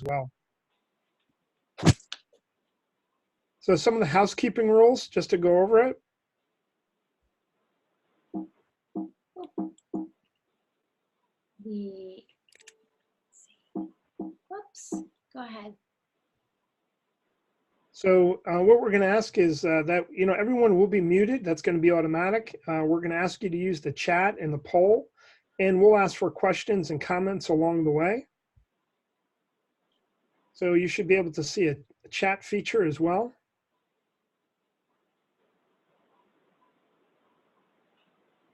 well. So some of the housekeeping rules, just to go over it. Whoops, go ahead. So what we're going to ask is that, everyone will be muted. That's going to be automatic. We're going to ask you to use the chat and the poll, and we'll ask for questions and comments along the way. So you should be able to see a chat feature as well.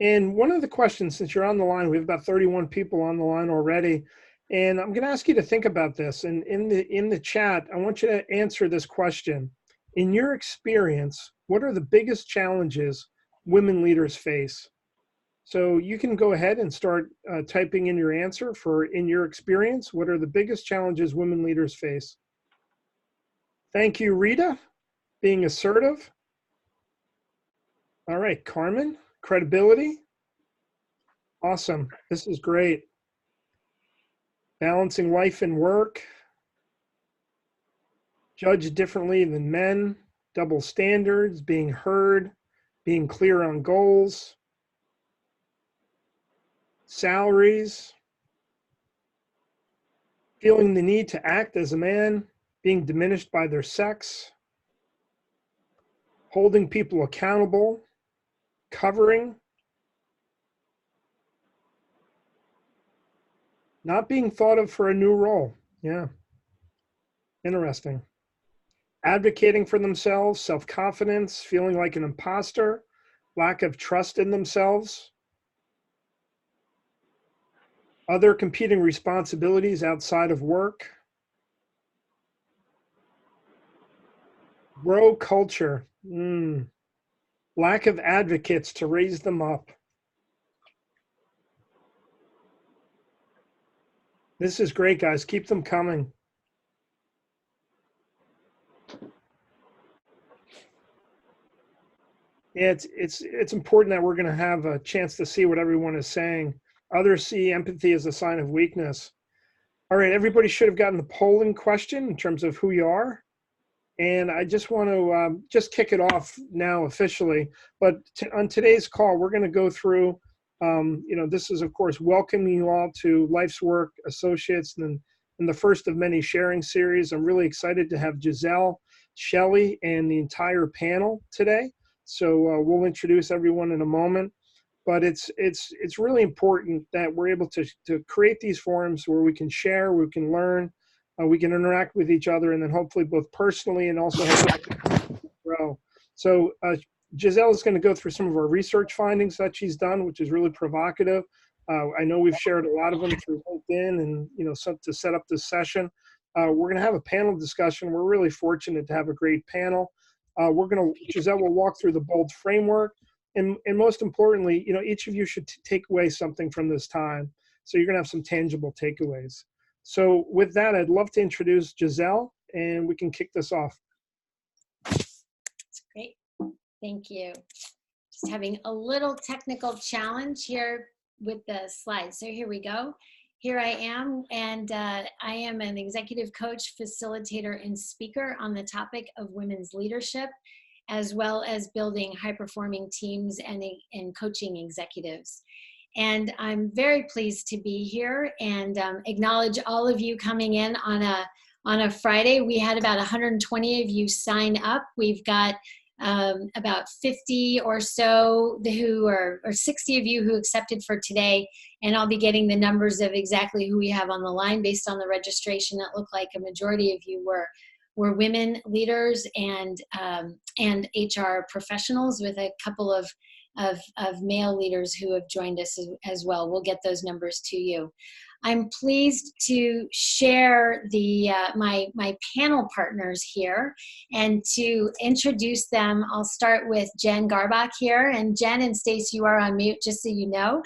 And one of the questions, since you're on the line, we have about 31 people on the line already. And I'm going to ask you to think about this. And in the chat, I want you to answer this question. In your experience, what are the biggest challenges women leaders face? So you can go ahead and start typing in your answer for, in your experience, what are the biggest challenges women leaders face? Thank you, Rita, being assertive. All right, Carmen, credibility. Awesome, this is great. Balancing life and work. Judged differently than men. Double standards, being heard, being clear on goals. Salaries. Feeling the need to act as a man, being diminished by their sex. Holding people accountable. Covering. Not being thought of for a new role. Yeah. Interesting. Advocating for themselves, self-confidence, feeling like an imposter, lack of trust in themselves. Other competing responsibilities outside of work. Grow culture. Lack of advocates to raise them up. This is great, guys. Keep them coming. It's important that we're going to have a chance to see what everyone is saying. Others see empathy as a sign of weakness. All right, everybody should have gotten the polling question in terms of who you are. And I just want to just kick it off now officially. But on today's call, we're going to go through, this is, of course, welcoming you all to Life's Work Associates and the first of many sharing series. I'm really excited to have Giselle, Shelley, and the entire panel today. So we'll introduce everyone in a moment. But it's really important that we're able to create these forums where we can share, we can learn, we can interact with each other, and then hopefully both personally and also grow. So Giselle is going to go through some of our research findings that she's done, which is really provocative. I know we've shared a lot of them through LinkedIn and to set up this session. We're going to have a panel discussion. We're really fortunate to have a great panel. Giselle will walk through the BOLD framework. And most importantly, each of you should take away something from this time. So you're going to have some tangible takeaways. So with that, I'd love to introduce Giselle, and we can kick this off. That's great. Thank you. Just having a little technical challenge here with the slides. So here we go. Here I am, and I am an executive coach, facilitator, and speaker on the topic of women's leadership, as well as building high-performing teams and coaching executives. And I'm very pleased to be here and acknowledge all of you coming in on a Friday. We had about 120 of you sign up. We've got about 50 or so or 60 of you who accepted for today. And I'll be getting the numbers of exactly who we have on the line based on the registration. It looked like a majority of you were women leaders and HR professionals, with a couple of male leaders who have joined us as well. We'll get those numbers to you. I'm pleased to share my panel partners here and to introduce them. I'll start with Jen Garbach here, and Jen and Stace, you are on mute, just so you know.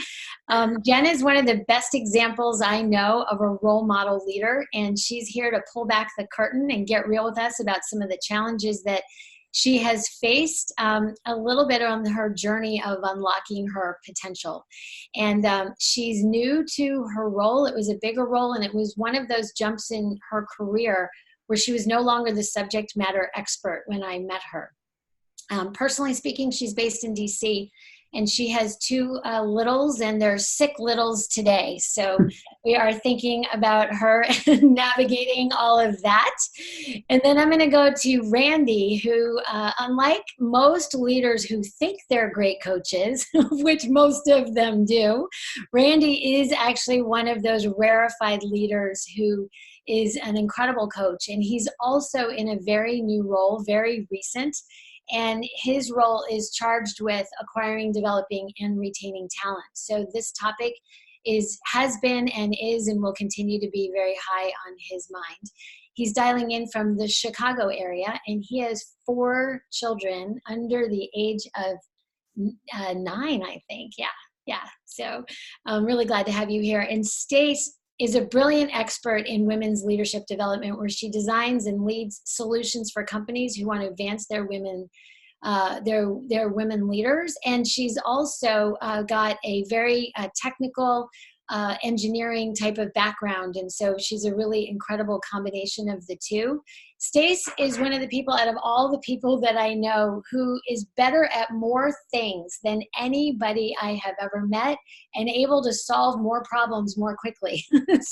Jen is one of the best examples I know of a role model leader, and she's here to pull back the curtain and get real with us about some of the challenges that She has faced a little bit on her journey of unlocking her potential. And she's new to her role. It was a bigger role, and it was one of those jumps in her career where she was no longer the subject matter expert when I met her. Personally speaking, she's based in DC, and she has two littles, and they're sick littles today. So we are thinking about her navigating all of that. And then I'm going to go to Randy, who, unlike most leaders who think they're great coaches, which most of them do, Randy is actually one of those rarefied leaders who is an incredible coach. And he's also in a very new role, very recent. And his role is charged with acquiring, developing, and retaining talent. So this topic has been and is and will continue to be very high on his mind. He's dialing in from the Chicago area, and he has 4 children under the age of 9, I think. Yeah. So I'm really glad to have you here. And Stace is a brilliant expert in women's leadership development, where she designs and leads solutions for companies who want to advance their women, their women leaders. And she's also got a very technical engineering type of background. And so she's a really incredible combination of the two. Stace is one of the people out of all the people that I know who is better at more things than anybody I have ever met, and able to solve more problems more quickly.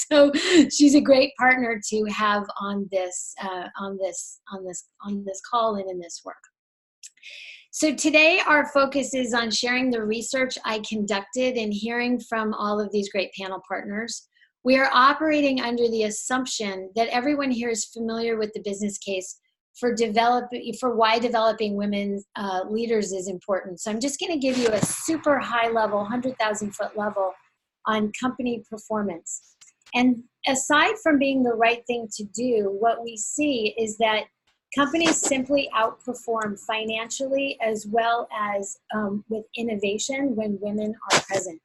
So she's a great partner to have on this call and in this work. So today our focus is on sharing the research I conducted and hearing from all of these great panel partners. We are operating under the assumption that everyone here is familiar with the business case for why developing women leaders is important. So I'm just going to give you a super high level, 100,000 foot level on company performance. And aside from being the right thing to do, what we see is that companies simply outperform financially as well as with innovation when women are present.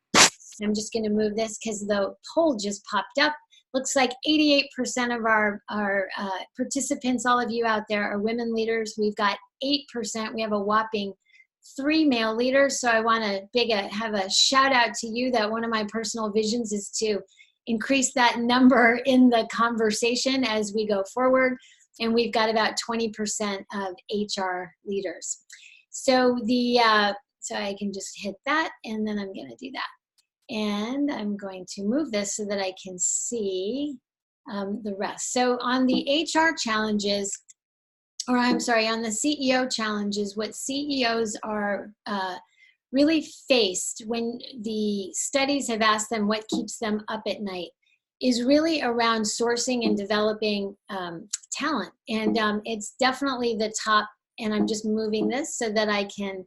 I'm just going to move this because the poll just popped up. Looks like 88% of our participants, all of you out there, are women leaders. We've got 8%. We have a whopping 3 male leaders. So I want to have a shout out to you that one of my personal visions is to increase that number in the conversation as we go forward. And we've got about 20% of HR leaders. So so I can just hit that, and then I'm going to do that. And I'm going to move this so that I can see the rest. So on the HR challenges, on the CEO challenges, what CEOs are really faced when the studies have asked them what keeps them up at night is really around sourcing and developing talent. And it's definitely the top, and I'm just moving this so that I can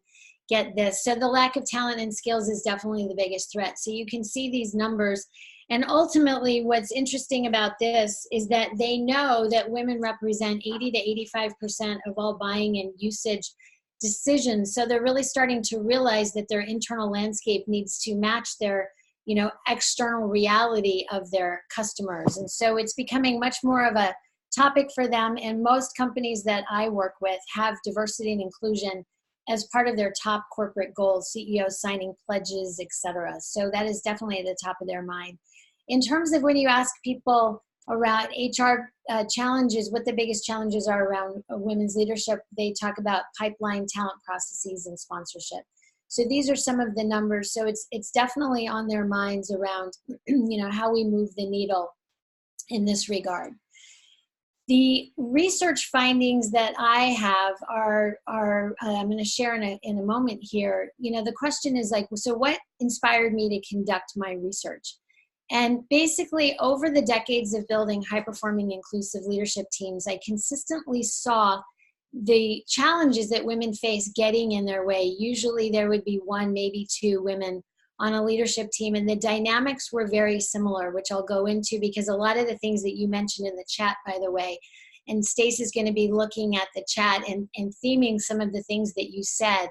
get this. So the lack of talent and skills is definitely the biggest threat. So you can see these numbers. And ultimately, what's interesting about this is that they know that women represent 80 to 85% of all buying and usage decisions. So they're really starting to realize that their internal landscape needs to match their external reality of their customers. And so it's becoming much more of a topic for them. And most companies that I work with have diversity and inclusion as part of their top corporate goals, CEOs signing pledges, etc. So that is definitely at the top of their mind. In terms of when you ask people around HR challenges, what the biggest challenges are around women's leadership, they talk about pipeline, talent processes, and sponsorship. So these are some of the numbers. So it's definitely on their minds around, how we move the needle in this regard. The research findings that I have are I'm going to share in a moment here. The question is so what inspired me to conduct my research? And basically, over the decades of building high-performing inclusive leadership teams, I consistently saw the challenges that women face getting in their way. Usually there would be 1, maybe 2 women on a leadership team, and the dynamics were very similar, which I'll go into because a lot of the things that you mentioned in the chat, by the way, and Stace is going to be looking at the chat and theming some of the things that you said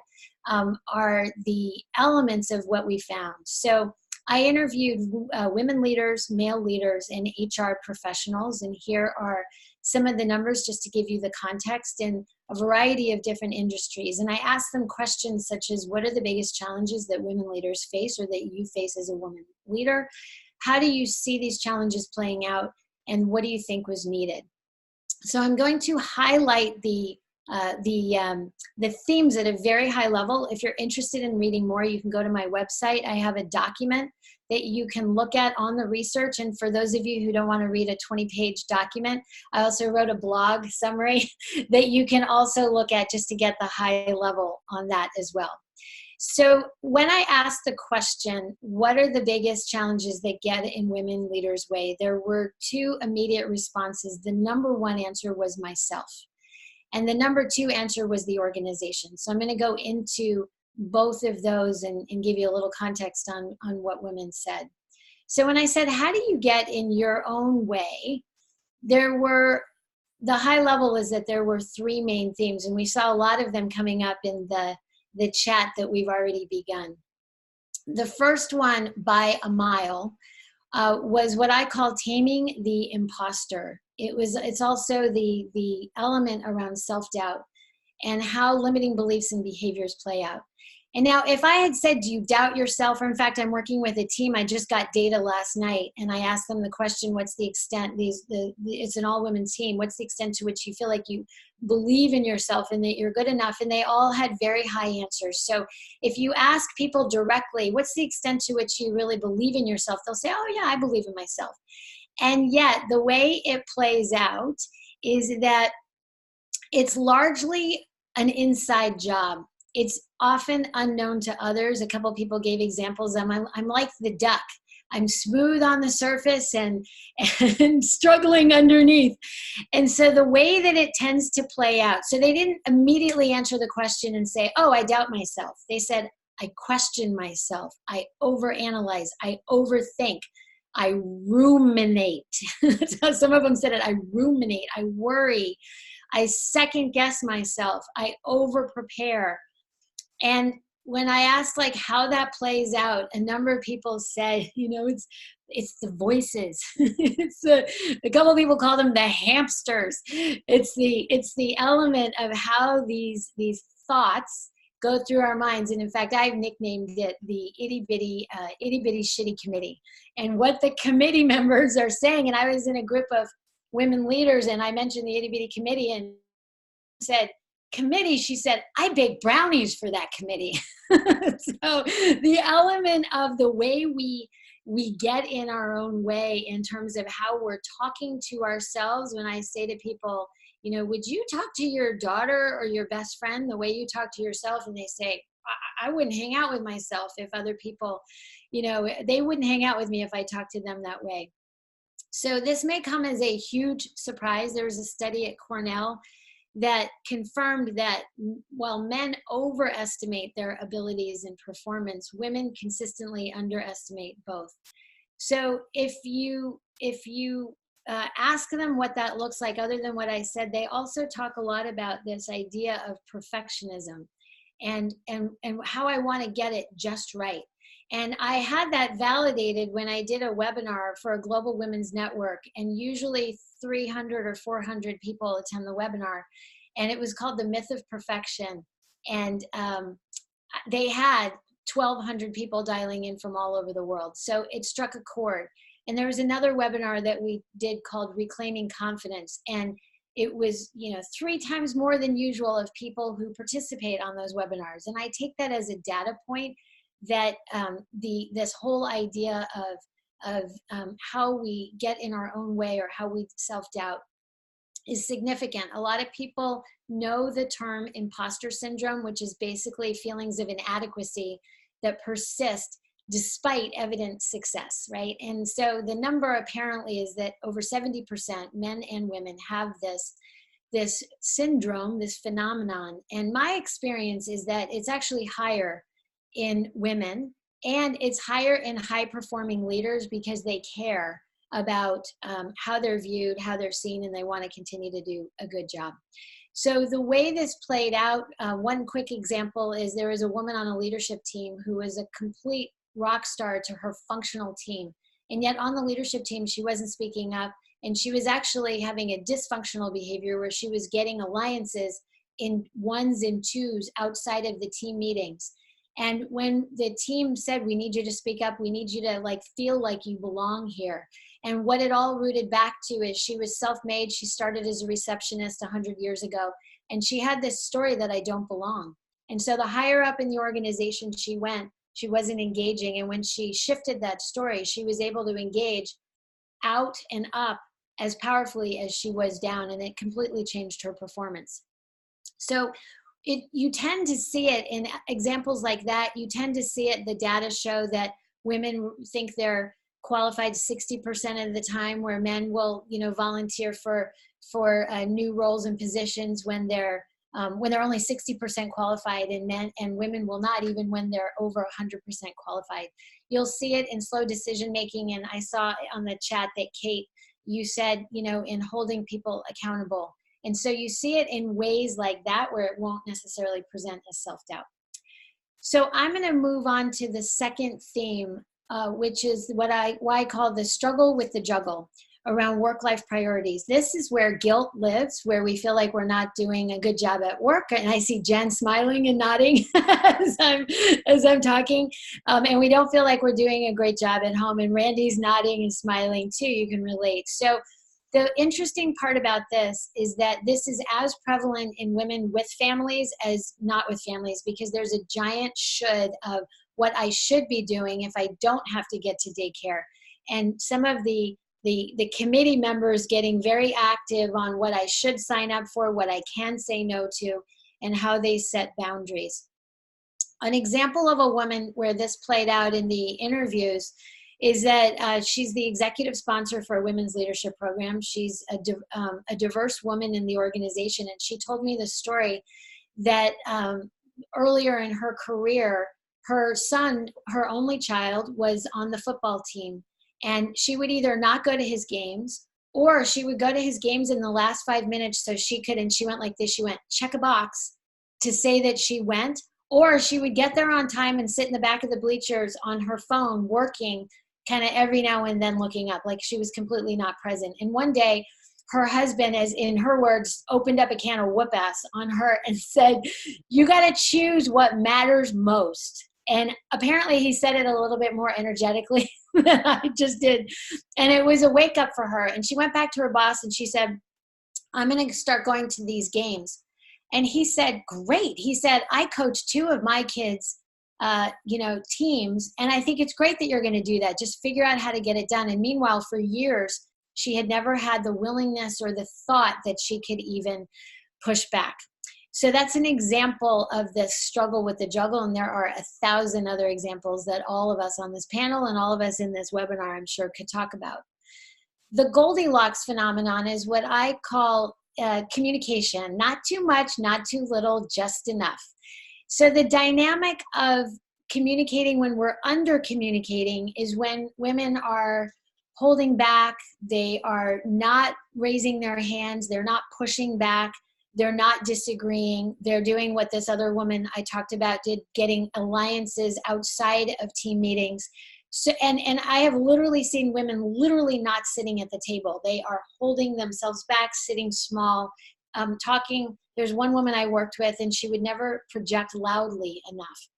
are the elements of what we found. So I interviewed women leaders, male leaders, and HR professionals, and here are some of the numbers just to give you the context in a variety of different industries. And I asked them questions such as, what are the biggest challenges that women leaders face or that you face as a woman leader? How do you see these challenges playing out? And what do you think was needed? So I'm going to highlight the themes at a very high level. If you're interested in reading more, you can go to my website. I have a document that you can look at on the research. And for those of you who don't want to read a 20-page document, I also wrote a blog summary that you can also look at just to get the high level on that as well. So when I asked the question, what are the biggest challenges that get in women leaders' way? There were two immediate responses. The number one answer was myself. And the number two answer was the organization. So I'm going to go into both of those and give you a little context on what women said. So when I said, how do you get in your own way? The high level is that there were three main themes, and we saw a lot of them coming up in the chat that we've already begun. The first one, by a mile, was what I call taming the imposter. It's also the element around self-doubt and how limiting beliefs and behaviors play out. And now, if I had said, do you doubt yourself? Or in fact, I'm working with a team. I just got data last night, and I asked them the question, what's the extent, it's an all-women team, what's the extent to which you feel like you believe in yourself and that you're good enough? And they all had very high answers. So if you ask people directly, what's the extent to which you really believe in yourself? They'll say, oh yeah, I believe in myself. And yet the way it plays out is that it's largely an inside job. It's often unknown to others. A couple of people gave examples. I'm like the duck. I'm smooth on the surface and struggling underneath. And so the way that it tends to play out, so they didn't immediately answer the question and say, oh, I doubt myself. They said, I question myself. I overanalyze. I overthink. I ruminate. That's how some of them said it. I ruminate. I worry. I second guess myself. I over prepare. And when I asked like how that plays out, a number of people said, it's the voices. A couple of people call them the hamsters. It's the element of how these thoughts go through our minds. And in fact, I've nicknamed it the itty bitty shitty committee. And what the committee members are saying, and I was in a group of women leaders and I mentioned the itty bitty committee and said, committee, she said, I bake brownies for that committee. So the element of the way we get in our own way in terms of how we're talking to ourselves. When I say to people, would you talk to your daughter or your best friend the way you talk to yourself? And they say, I wouldn't hang out with myself if other people, they wouldn't hang out with me if I talked to them that way. So this may come as a huge surprise. There was a study at Cornell that confirmed that while men overestimate their abilities and performance, women consistently underestimate both. So if you ask them what that looks like, other than what I said, they also talk a lot about this idea of perfectionism and how I want to get it just right. And I had that validated when I did a webinar for a global women's network, and usually 300 or 400 people attend the webinar. And it was called The Myth of Perfection. And they had 1,200 people dialing in from all over the world. So it struck a chord. And there was another webinar that we did called Reclaiming Confidence. And it was, 3 times more than usual of people who participate on those webinars. And I take that as a data point that this whole idea of how we get in our own way or how we self-doubt is significant. A lot of people know the term imposter syndrome, which is basically feelings of inadequacy that persist despite evident success, right? And so the number apparently is that over 70% men and women have this syndrome, this phenomenon. And my experience is that it's actually higher in women, and it's higher in high-performing leaders because they care about how they're viewed, how they're seen, and they want to continue to do a good job. So the way this played out, one quick example is there was a woman on a leadership team who was a complete rock star to her functional team. And yet on the leadership team, she wasn't speaking up. And she was actually having a dysfunctional behavior where she was getting alliances in ones and twos outside of the team meetings. And when the team said, we need you to speak up, we need you to like feel like you belong here. And what it all rooted back to is she was self-made. She started as a receptionist 100 years ago. And she had this story that I don't belong. And so the higher up in the organization she went, she wasn't engaging. And when she shifted that story, she was able to engage out and up as powerfully as she was down. And it completely changed her performance. So you tend to see it in examples like that. You tend to see it, the data show that women think they're qualified 60% of the time, where men will, volunteer for new roles and positions when they're only 60% qualified, and women will not, even when they're over 100% qualified. You'll see it in slow decision making, and I saw on the chat that Kate, you said, in holding people accountable. And so you see it in ways like that where it won't necessarily present as self-doubt. So I'm going to move on to the second theme, which is why I call the struggle with the juggle around work-life priorities. This is where guilt lives, where we feel like we're not doing a good job at work. And I see Jen smiling and nodding as I'm talking. And we don't feel like we're doing a great job at home. And Randy's nodding and smiling too. You can relate. So the interesting part about this is that this is as prevalent in women with families as not with families, because there's a giant should of what I should be doing if I don't have to get to daycare. And some of the committee members getting very active on what I should sign up for, what I can say no to, and how they set boundaries. An example of a woman where this played out in the interviews is that she's the executive sponsor for a women's leadership program. She's a diverse woman in the organization. And she told me the story that earlier in her career, her son, her only child, was on the football team. And she would either not go to his games, or she would go to his games in the last 5 minutes so she could, and she went like this, she went, check a box to say that she went, or she would get there on time and sit in the back of the bleachers on her phone working, kind of every now and then looking up, like she was completely not present. And one day, her husband, as in her words, opened up a can of whoop ass on her and said, you got to choose what matters most. And apparently he said it a little bit more energetically than I just did. And it was a wake up for her. And she went back to her boss and she said, I'm going to start going to these games. And he said, great. He said, I coach 2 of my kids' teams. And I think it's great that you're going to do that. Just figure out how to get it done. And meanwhile, for years, she had never had the willingness or the thought that she could even push back. So that's an example of this struggle with the juggle. And there are 1,000 other examples that all of us on this panel and all of us in this webinar, I'm sure, could talk about. The Goldilocks phenomenon is what I call communication. Not too much, not too little, just enough. So the dynamic of communicating when we're under communicating is when women are holding back, they are not raising their hands, they're not pushing back, they're not disagreeing, they're doing what this other woman I talked about did, getting alliances outside of team meetings. So, and I have literally seen women literally not sitting at the table. They are holding themselves back, sitting small, talking. There's one woman I worked with and she would never project loudly enough.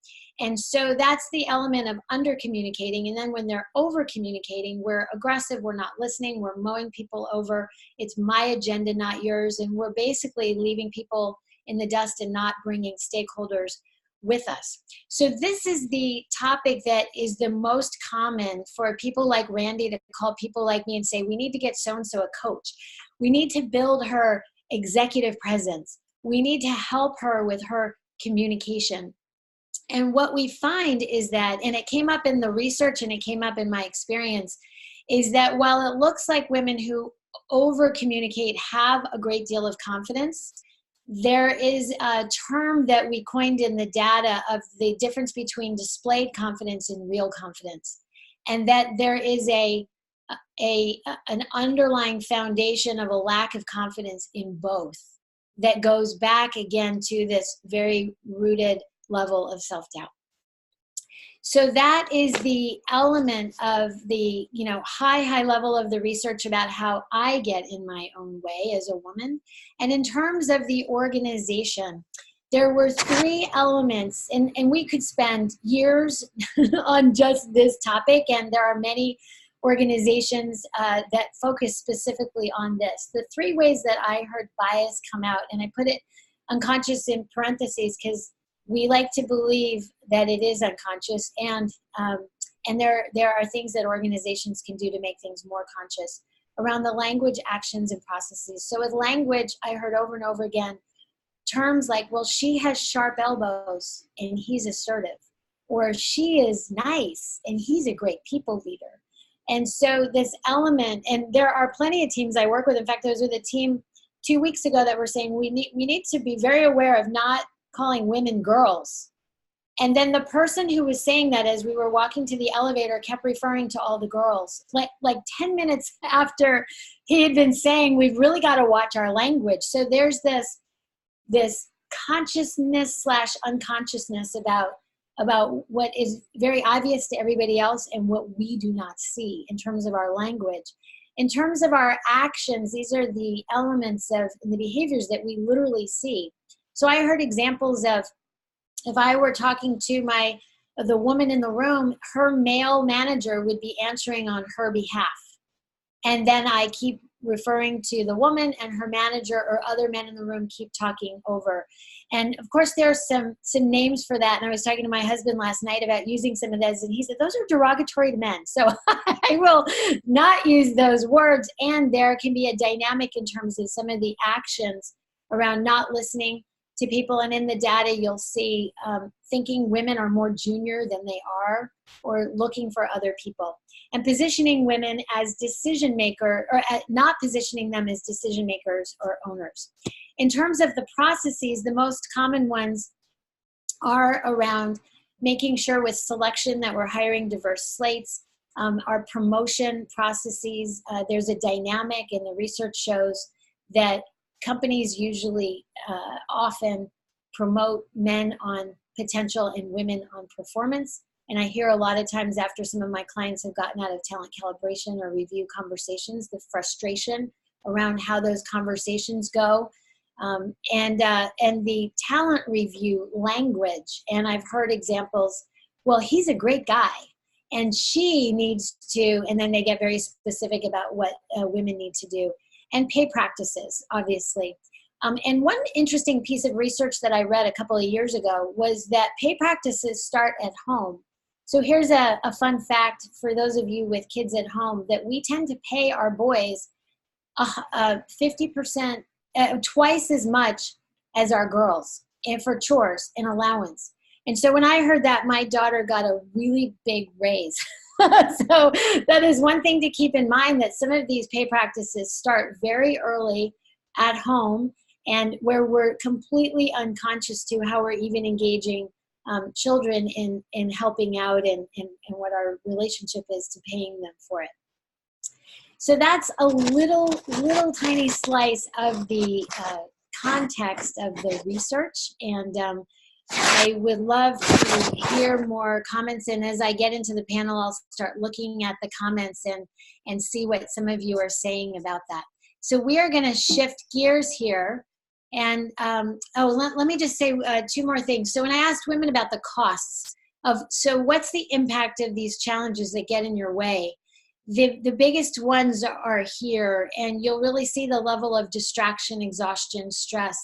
And so that's the element of under communicating. And then when they're over communicating, we're aggressive, we're not listening, we're mowing people over. It's my agenda, not yours. And we're basically leaving people in the dust and not bringing stakeholders with us. So this is the topic that is the most common for people like Randy to call people like me and say, we need to get so-and-so a coach. We need to build her executive presence. We need to help her with her communication. And what we find is that, and it came up in the research and it came up in my experience, is that while it looks like women who over communicate have a great deal of confidence, there is a term that we coined in the data of the difference between displayed confidence and real confidence. And that there is an underlying foundation of a lack of confidence in both that goes back again to this very rooted level of self-doubt. So that is the element of the, high level of the research about how I get in my own way as a woman. And in terms of the organization, there were three elements, and we could spend years on just this topic, and there are many organizations that focus specifically on this. The three ways that I heard bias come out, and I put it unconscious in parentheses because we like to believe that it is unconscious, and there are things that organizations can do to make things more conscious around the language, actions, and processes. So with language, I heard over and over again terms like, well, she has sharp elbows and he's assertive, or she is nice and he's a great people leader. And so this element, and there are plenty of teams I work with. In fact, there was with a team 2 weeks ago that were saying we need to be very aware of not calling women girls. And then the person who was saying that as we were walking to the elevator kept referring to all the girls. Like 10 minutes after he had been saying, we've really got to watch our language. So there's this consciousness / unconsciousness about what is very obvious to everybody else and what we do not see in terms of our language. In terms of our actions, these are the elements of the behaviors that we literally see. So I heard examples of, if I were talking to the woman in the room, her male manager would be answering on her behalf. And then I keep referring to the woman, and her manager or other men in the room keep talking over. And of course, there's some names for that. And I was talking to my husband last night about using some of those, and he said, those are derogatory to men. So I will not use those words. And there can be a dynamic in terms of some of the actions around not listening to people. And in the data, you'll see thinking women are more junior than they are, or looking for other people. And positioning women as decision maker, or not positioning them as decision makers or owners. In terms of the processes, the most common ones are around making sure with selection that we're hiring diverse slates, our promotion processes. There's a dynamic, and the research shows that companies usually often promote men on potential and women on performance. And I hear a lot of times after some of my clients have gotten out of talent calibration or review conversations, the frustration around how those conversations go, and the talent review language. And I've heard examples, well, he's a great guy and she needs to, and then they get very specific about what women need to do. And pay practices, obviously. And one interesting piece of research that I read a couple of years ago was that pay practices start at home. So here's a fun fact for those of you with kids at home, that we tend to pay our boys 50%, twice as much as our girls, and for chores and allowance. And so when I heard that, my daughter got a really big raise. So that is one thing to keep in mind, that some of these pay practices start very early at home, and where we're completely unconscious to how we're even engaging children in helping out and what our relationship is to paying them for it. So that's a little tiny slice of the context of the research. And I would love to hear more comments. And as I get into the panel, I'll start looking at the comments and see what some of you are saying about that. So we are going to shift gears here. And let me just say two more things. So when I asked women about the costs of, so what's the impact of these challenges that get in your way? The biggest ones are here, and you'll really see the level of distraction, exhaustion, stress,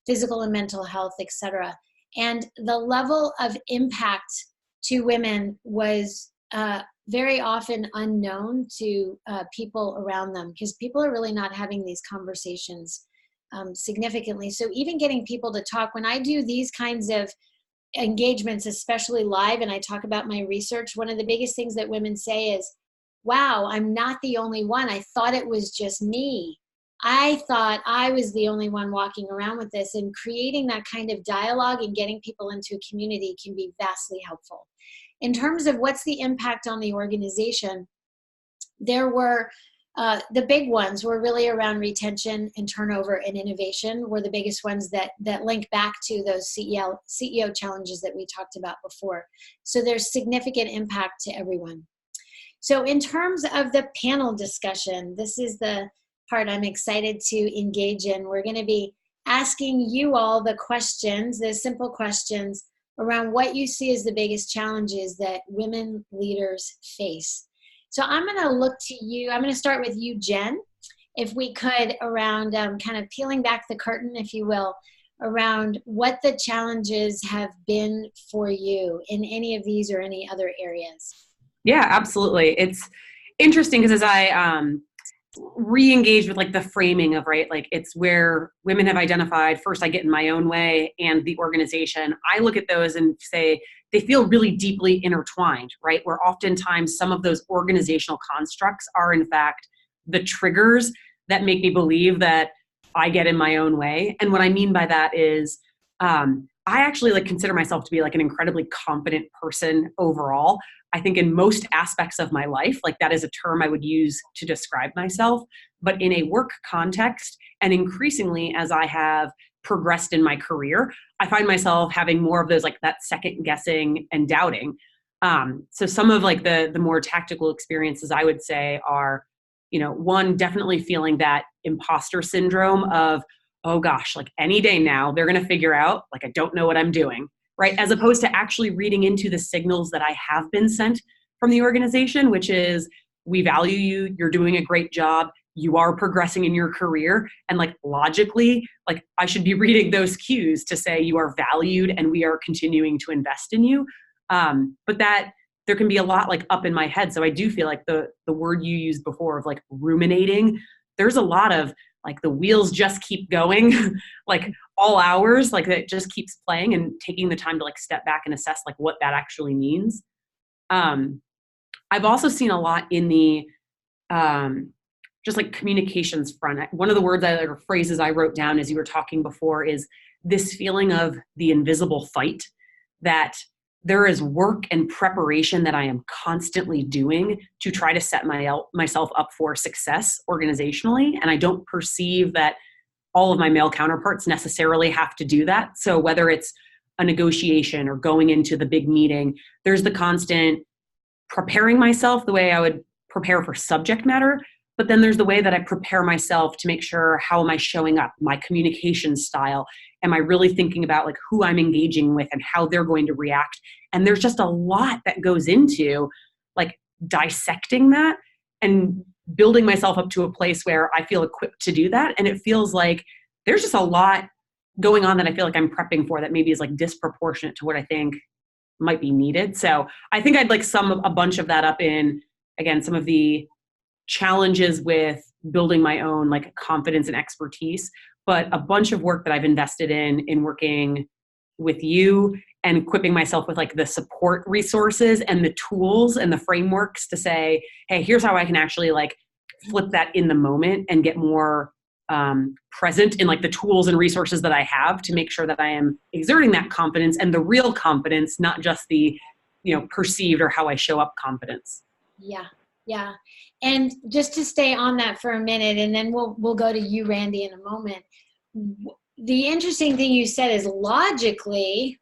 physical and mental health, etc. And the level of impact to women was very often unknown to people around them, because people are really not having these conversations significantly. So even getting people to talk, when I do these kinds of engagements, especially live, and I talk about my research, one of the biggest things that women say is, wow, I'm not the only one. I thought it was just me. I thought I was the only one walking around with this. And creating that kind of dialogue and getting people into a community can be vastly helpful. In terms of what's the impact on the organization, there were The big ones were really around retention and turnover and innovation were the biggest ones that link back to those CEO challenges that we talked about before. So there's significant impact to everyone. So in terms of the panel discussion, this is the part I'm excited to engage in. We're going to be asking you all the questions, the simple questions around what you see as the biggest challenges that women leaders face. So I'm going to look to you. I'm going to start with you, Jen, if we could, around kind of peeling back the curtain, if you will, around what the challenges have been for you in any of these or any other areas. Yeah, absolutely. It's interesting because as I re-engage with like the framing of, right, like it's where women have identified, first I get in my own way and the organization, I look at those and say they feel really deeply intertwined, right? Where oftentimes some of those organizational constructs are in fact the triggers that make me believe that I get in my own way. And what I mean by that is I actually like consider myself to be like an incredibly competent person overall. I think in most aspects of my life, like that is a term I would use to describe myself, but in a work context and increasingly as I have progressed in my career, I find myself having more of those like that second guessing and doubting. So some of like the more tactical experiences I would say are, you know, one, definitely feeling that imposter syndrome of, oh gosh, like any day now they're going to figure out like I don't know what I'm doing. Right? As opposed to actually reading into the signals that I have been sent from the organization, which is we value you, you're doing a great job, you are progressing in your career. And like logically, like I should be reading those cues to say you are valued and we are continuing to invest in you. But that there can be a lot like up in my head. So I do feel like the word you used before of like ruminating, there's a lot of like the wheels just keep going, like all hours, like it just keeps playing and taking the time to like step back and assess like what that actually means. I've also seen a lot in the just like communications front. One of the words or phrases I wrote down as you were talking before is this feeling of the invisible fight, that there is work and preparation that I am constantly doing to try to set myself up for success organizationally. And I don't perceive that all of my male counterparts necessarily have to do that. So whether it's a negotiation or going into the big meeting, there's the constant preparing myself the way I would prepare for subject matter. But then there's the way that I prepare myself to make sure, how am I showing up, my communication style? Am I really thinking about like who I'm engaging with and how they're going to react? And there's just a lot that goes into like dissecting that and building myself up to a place where I feel equipped to do that. And it feels like there's just a lot going on that I feel like I'm prepping for that maybe is like disproportionate to what I think might be needed. So I think I'd like sum a bunch of that up in, again, some of the challenges with building my own like confidence and expertise, but a bunch of work that I've invested in working with you and equipping myself with like the support resources and the tools and the frameworks to say, hey, here's how I can actually like flip that in the moment and get more present in like the tools and resources that I have to make sure that I am exerting that confidence and the real confidence, not just the, you know, perceived or how I show up confidence. Yeah. Yeah. And just to stay on that for a minute, and then we'll go to you, Randy, in a moment. The interesting thing you said is logically,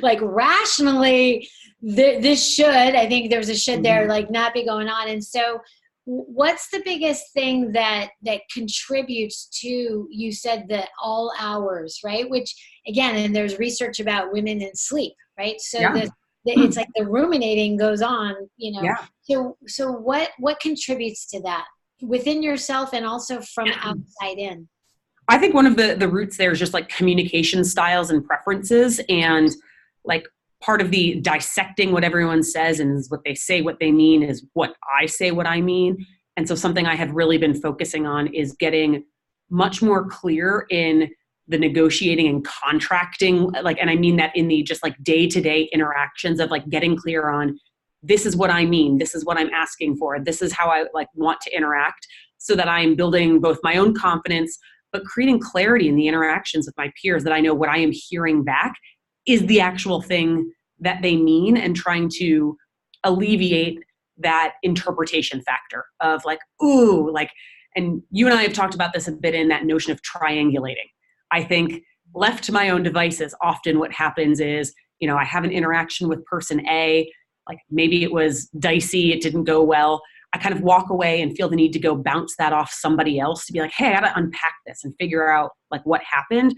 like rationally, this should, I think there was a should there, like not be going on. And so what's the biggest thing that contributes to, you said that all hours, right? Which again, and there's research about women and sleep, right? So yeah. It's like the ruminating goes on, you know. Yeah. So what contributes to that within yourself and also from outside in? I think one of the roots there is just like communication styles and preferences, and like part of the dissecting what everyone says and what they say, what they mean is what I say, what I mean. And so something I have really been focusing on is getting much more clear in the negotiating and contracting, like, and I mean that in the just like day-to-day interactions of like getting clear on, this is what I mean, this is what I'm asking for, this is how I like want to interact, so that I'm building both my own confidence, but creating clarity in the interactions with my peers, that I know what I am hearing back is the actual thing that they mean, and trying to alleviate that interpretation factor of like, ooh, like, and you and I have talked about this a bit in that notion of triangulating. I think left to my own devices, often what happens is, you know, I have an interaction with person A, like maybe it was dicey, it didn't go well. I kind of walk away and feel the need to go bounce that off somebody else to be like, hey, I gotta unpack this and figure out like what happened.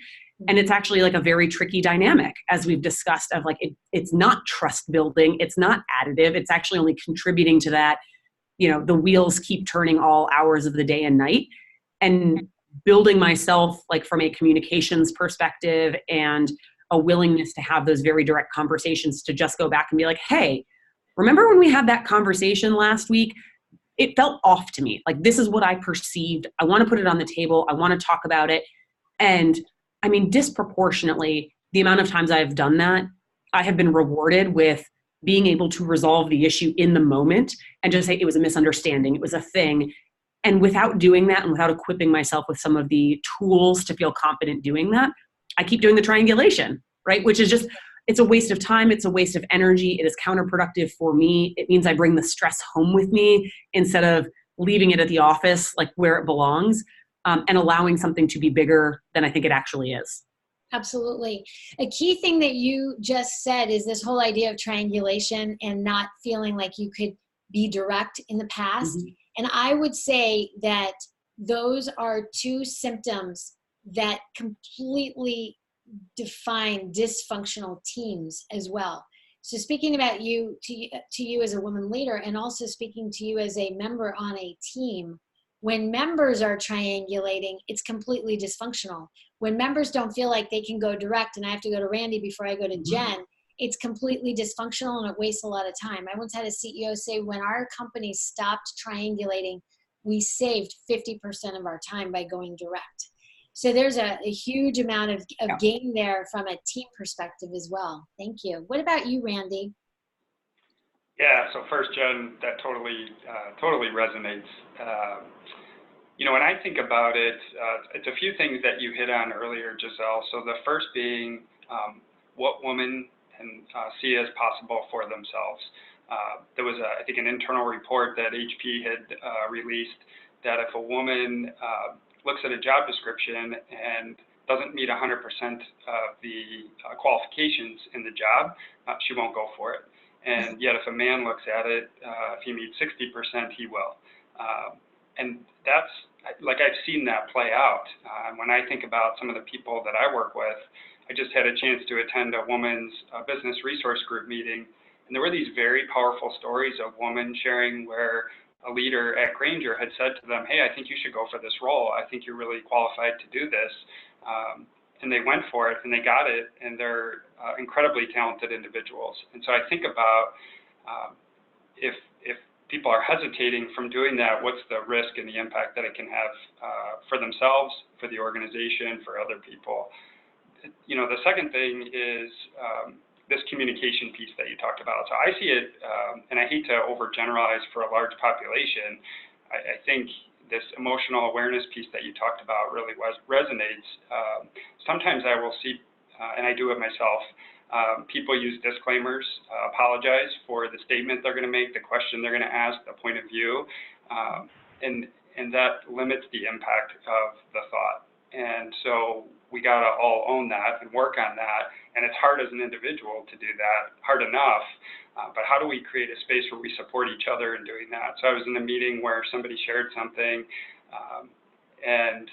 And it's actually like a very tricky dynamic, as we've discussed, of like, it's not trust building, it's not additive, it's actually only contributing to that, you know, the wheels keep turning all hours of the day and night. And building myself like from a communications perspective and a willingness to have those very direct conversations to just go back and be like, hey, remember when we had that conversation last week? It felt off to me. Like, this is what I perceived. I want to put it on the table. I want to talk about it. And I mean, disproportionately, the amount of times I've done that, I have been rewarded with being able to resolve the issue in the moment and just say it was a misunderstanding, it was a thing. And without doing that and without equipping myself with some of the tools to feel confident doing that, I keep doing the triangulation, right? Which is just, it's a waste of time. It's a waste of energy. It is counterproductive for me. It means I bring the stress home with me instead of leaving it at the office, like where it belongs, and allowing something to be bigger than I think it actually is. Absolutely. A key thing that you just said is this whole idea of triangulation and not feeling like you could be direct in the past. Mm-hmm. And I would say that those are two symptoms that completely define dysfunctional teams as well. So speaking about you to you as a woman leader, and also speaking to you as a member on a team, when members are triangulating, it's completely dysfunctional. When members don't feel like they can go direct, and I have to go to Randy before I go to Jen, it's completely dysfunctional and it wastes a lot of time. I once had a CEO say, when our company stopped triangulating, we saved 50% of our time by going direct. So there's a huge amount of gain there from a team perspective as well. Thank you. What about you, Randy? Yeah, so first, Jen, that totally resonates. You know, when I think about it, it's a few things that you hit on earlier, Giselle. So the first being what women can see as possible for themselves. There was, I think, an internal report that HP had released that if a woman looks at a job description and doesn't meet 100% of the qualifications in the job, she won't go for it. And yet if a man looks at it, if he meets 60%, he will. And that's, like, I've seen that play out. When I think about some of the people that I work with, I just had a chance to attend a women's business resource group meeting, and there were these very powerful stories of women sharing where a leader at Grainger had said to them, hey, I think you should go for this role. I think you're really qualified to do this. And they went for it and they got it, and they're incredibly talented individuals. And so I think about if people are hesitating from doing that, what's the risk and the impact that it can have for themselves, for the organization, for other people. You know, the second thing is this communication piece that you talked about. So I see it, and I hate to overgeneralize for a large population. I think this emotional awareness piece that you talked about really resonates. Sometimes I will see, and I do it myself, people use disclaimers, apologize for the statement they're going to make, the question they're going to ask, the point of view, and that limits the impact of the thought. And so we got to all own that and work on that. And it's hard as an individual to do that, hard enough. But how do we create a space where we support each other in doing that? So I was in a meeting where somebody shared something, and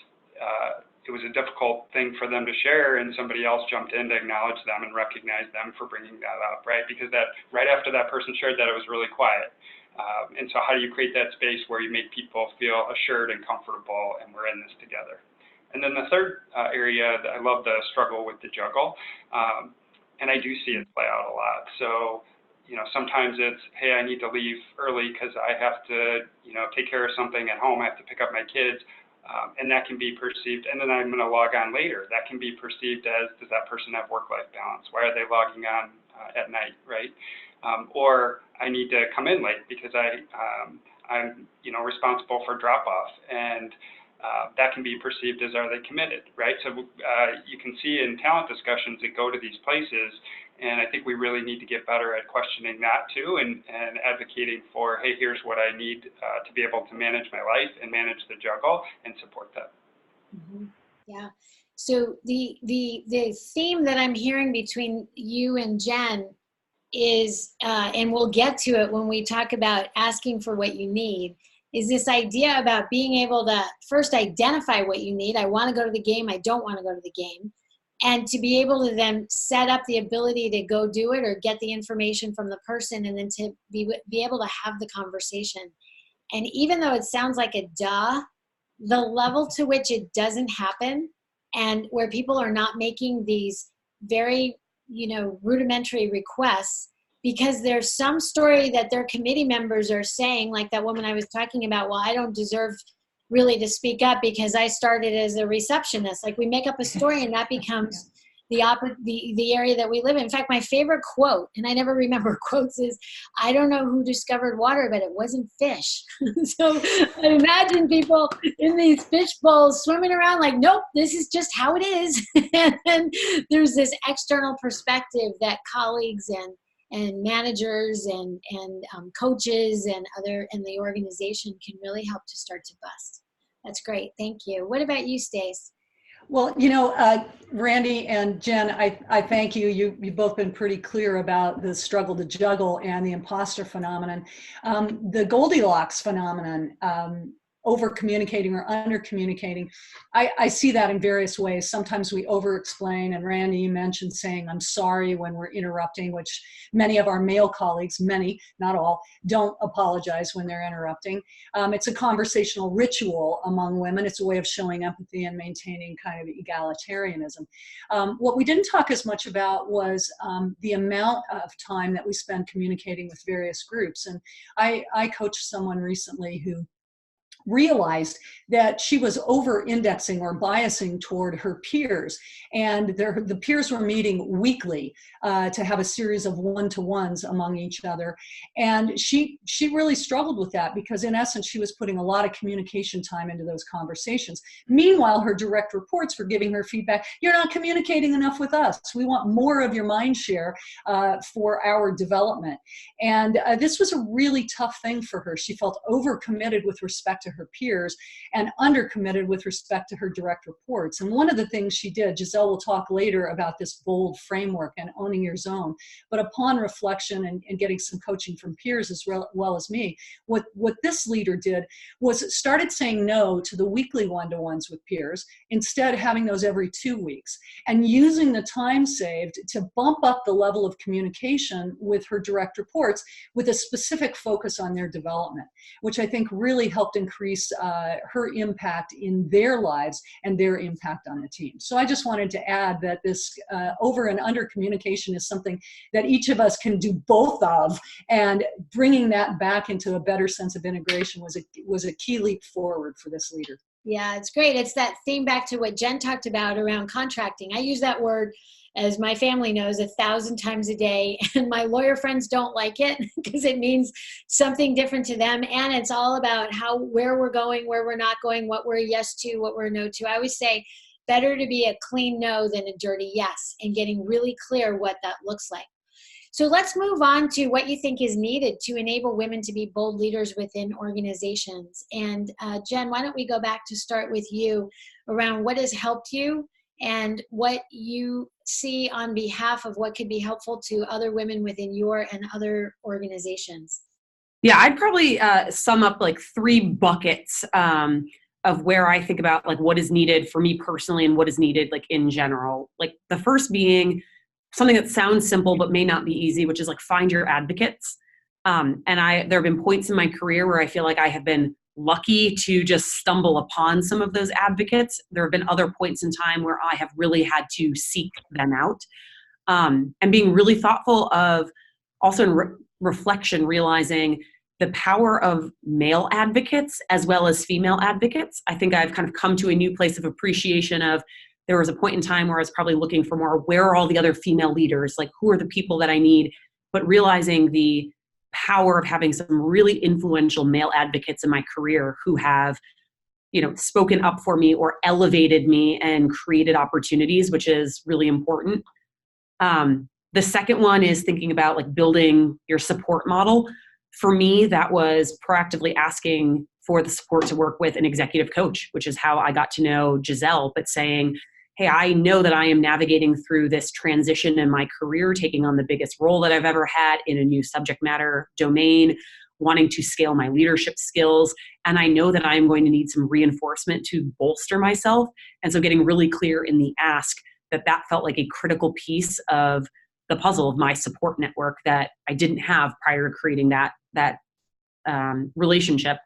it was a difficult thing for them to share, and somebody else jumped in to acknowledge them and recognize them for bringing that up, right? Because that right after that person shared that, it was really quiet. And so how do you create that space where you make people feel assured and comfortable, and we're in this together? And then the third area, I love the struggle with the juggle, and I do see it play out a lot. So, you know, sometimes it's, hey, I need to leave early because I have to, you know, take care of something at home. I have to pick up my kids, and that can be perceived. And then I'm going to log on later. That can be perceived as, does that person have work-life balance? Why are they logging on at night, right? Or I need to come in late because I'm, you know, responsible for drop-off. And that can be perceived as, are they committed, right? So you can see in talent discussions that go to these places, and I think we really need to get better at questioning that too, and advocating for, hey, here's what I need to be able to manage my life and manage the juggle and support that. Mhm. Yeah. So the theme that I'm hearing between you and Jen is, and we'll get to it when we talk about asking for what you need, is this idea about being able to first identify what you need. I want to go to the game. I don't want to go to the game. And to be able to then set up the ability to go do it or get the information from the person, and then to be able to have the conversation. And even though it sounds like a duh, the level to which it doesn't happen, and where people are not making these very, rudimentary requests because there's some story that their committee members are saying, like that woman I was talking about, well, I don't deserve really to speak up because I started as a receptionist. Like, we make up a story and that becomes the area that we live in. In fact, my favorite quote, and I never remember quotes, is, I don't know who discovered water, but it wasn't fish. So I imagine people in these fish bowls swimming around like, nope, this is just how it is. And there's this external perspective that colleagues and managers and coaches and the organization can really help to start to bust. That's great. Thank you. What about you, Stace? Well, Randy and Jen, I thank you. You've both been pretty clear about the struggle to juggle and the imposter phenomenon. The Goldilocks phenomenon, over communicating or under communicating, I see that in various ways. Sometimes we over explain, and Randy, you mentioned saying I'm sorry when we're interrupting, which many of our male colleagues, many, not all, don't apologize when they're interrupting. It's a conversational ritual among women. It's a way of showing empathy and maintaining kind of egalitarianism. What we didn't talk as much about was the amount of time that we spend communicating with various groups. And I coached someone recently who realized that she was over-indexing or biasing toward her peers, and the peers were meeting weekly to have a series of one-to-ones among each other, and she really struggled with that because in essence she was putting a lot of communication time into those conversations. Meanwhile, her direct reports were giving her feedback, you're not communicating enough with us, we want more of your mind share for our development. And this was a really tough thing for her. She felt overcommitted with respect to her peers and undercommitted with respect to her direct reports. And one of the things she did, Giselle will talk later about this bold framework and owning your zone, but upon reflection and getting some coaching from peers as well as me, what this leader did was started saying no to the weekly one-to-ones with peers, instead having those every 2 weeks, and using the time saved to bump up the level of communication with her direct reports with a specific focus on their development, which I think really helped increase her impact in their lives and their impact on the team. So I just wanted to add that this over and under communication is something that each of us can do both of, and bringing that back into a better sense of integration was a key leap forward for this leader. Yeah, it's great. It's that theme back to what Jen talked about around contracting. I use that word, as my family knows, 1,000 times a day, and my lawyer friends don't like it because it means something different to them. And it's all about where we're going, where we're not going, what we're a yes to, what we're a no to. I always say better to be a clean no than a dirty yes, and getting really clear what that looks like. So let's move on to what you think is needed to enable women to be bold leaders within organizations. And Jen, why don't we go back to start with you around what has helped you and what you see on behalf of what could be helpful to other women within your and other organizations. Yeah, I'd probably sum up like 3 buckets of where I think about like what is needed for me personally and what is needed like in general. Like the first being something that sounds simple but may not be easy, which is like find your advocates. And there have been points in my career where I feel like I have been lucky to just stumble upon some of those advocates. There have been other points in time where I have really had to seek them out. And being really thoughtful of also in reflection, realizing the power of male advocates as well as female advocates. I think I've kind of come to a new place of appreciation of, there was a point in time where I was probably looking for more, where are all the other female leaders? Like, who are the people that I need? But realizing the power of having some really influential male advocates in my career who have spoken up for me or elevated me and created opportunities, which is really important. The second one is thinking about like building your support model. For me, that was proactively asking for the support to work with an executive coach, which is how I got to know Giselle, but saying, hey, I know that I am navigating through this transition in my career, taking on the biggest role that I've ever had in a new subject matter domain, wanting to scale my leadership skills. And I know that I'm going to need some reinforcement to bolster myself. And so getting really clear in the ask that felt like a critical piece of the puzzle of my support network that I didn't have prior to creating that relationship.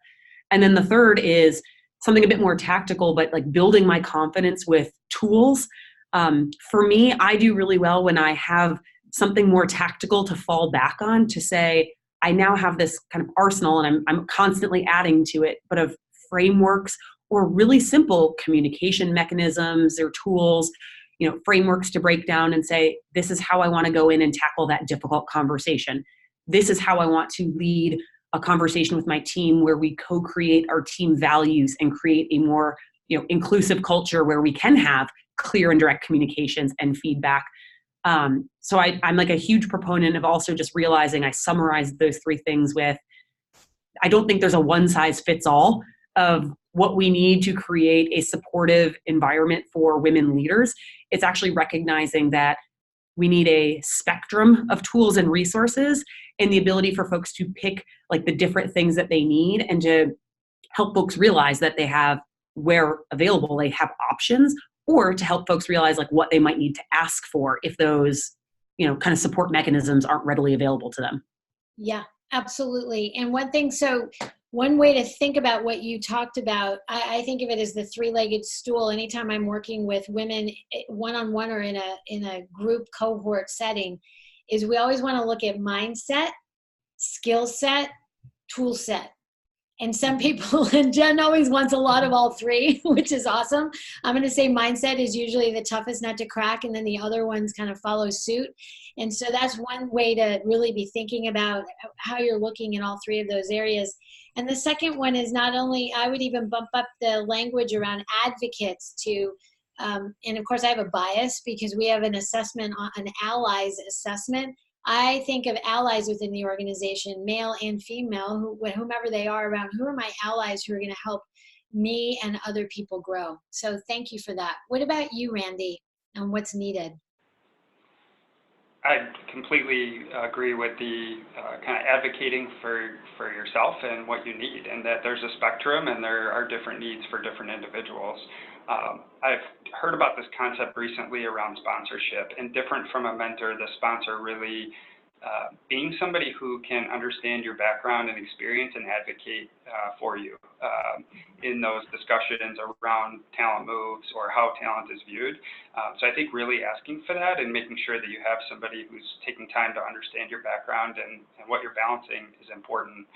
And then the third is something a bit more tactical, but like building my confidence with tools. For me, I do really well when I have something more tactical to fall back on, to say, I now have this kind of arsenal and I'm constantly adding to it, but of frameworks or really simple communication mechanisms or tools, frameworks to break down and say, this is how I want to go in and tackle that difficult conversation. This is how I want to lead a conversation with my team where we co-create our team values and create a more inclusive culture where we can have clear and direct communications and feedback. So I'm like a huge proponent of also just realizing I summarized those three things with, I don't think there's a one size fits all of what we need to create a supportive environment for women leaders. It's actually recognizing that we need a spectrum of tools and resources and the ability for folks to pick like the different things that they need and to help folks realize that they have, where available, they have options, or to help folks realize like what they might need to ask for if those, kind of support mechanisms aren't readily available to them. Yeah, absolutely. And one way to think about what you talked about, I think of it as the three-legged stool. Anytime I'm working with women one-on-one or in a group cohort setting, is we always want to look at mindset, skill set, tool set. And some people, and Jen always wants a lot of all three, which is awesome. I'm going to say mindset is usually the toughest nut to crack, and then the other ones kind of follow suit. And so that's one way to really be thinking about how you're looking in all three of those areas. And the second one is not only, I would even bump up the language around advocates to, and of course I have a bias because we have an assessment, an allies assessment. I think of allies within the organization, male and female, whomever they are around, who are my allies who are going to help me and other people grow. So thank you for that. What about you, Randy, and what's needed? I completely agree with the kind of advocating for yourself and what you need, and that there's a spectrum and there are different needs for different individuals. I've heard about this concept recently around sponsorship, and different from a mentor, the sponsor really being somebody who can understand your background and experience and advocate for you in those discussions around talent moves or how talent is viewed. So I think really asking for that and making sure that you have somebody who's taking time to understand your background and what you're balancing is important.